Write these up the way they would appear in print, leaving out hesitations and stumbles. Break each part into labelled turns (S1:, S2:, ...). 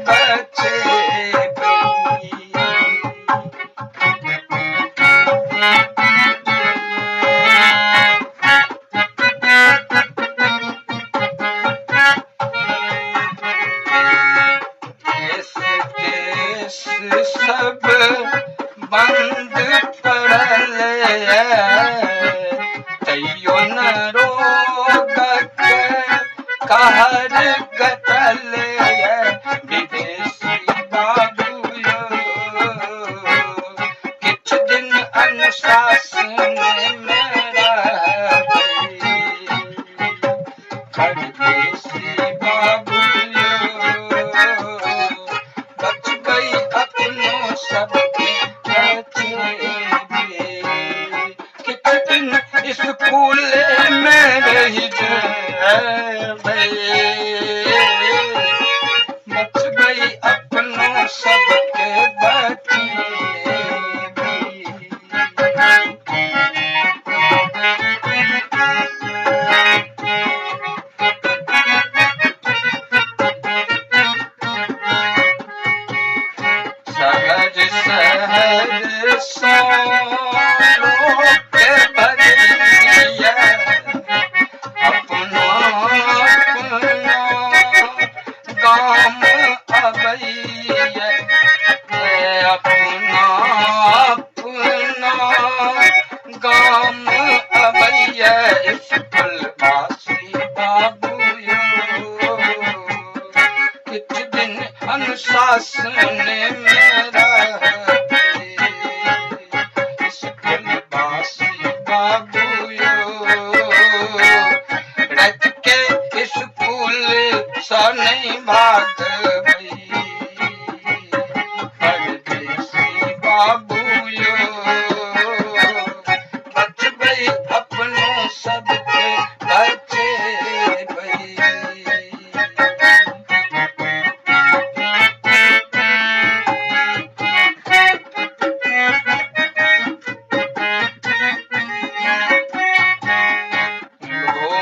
S1: बचे सब बंद पड़ल तैयो न रोग कहर गतल विदेशी बाबूयो किछ दिन अनुशासन में रहबे परदेसी बाबूयो बच गई अपनों सबके बचेबे किछ दिन स्कूल में रही जाबे बच गई अपनों सबके बचेबे सहज सहज सोरो के भरिया अपना अपना गाम अबैया अपना अपना गाम अबैया स्कूलवासी बाबूयो किछ दिन अनुशासन में रहबे स्कूलवासी बाबूयो रथ के स्कूल सा नहीं भागबे परदेसी बाबूयो बच गई अपनों सबके बचेबे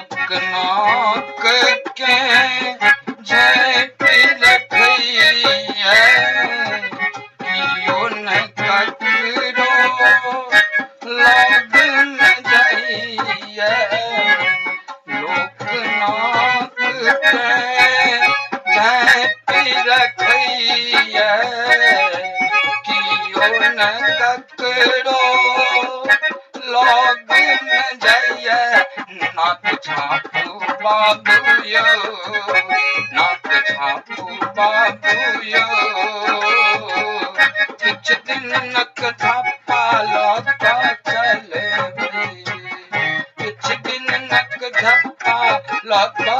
S1: लोकनाक के जय रखैया कियो न ककरो लाग न जाइया लोकनाक के जय रखैया कियो न ककरो लाग न जाइया नाक छापू बाबूयो नाक छापू बाबूयो किछ दिन नक छापा लौटा चलबे किछ दिन नक छापा लौटा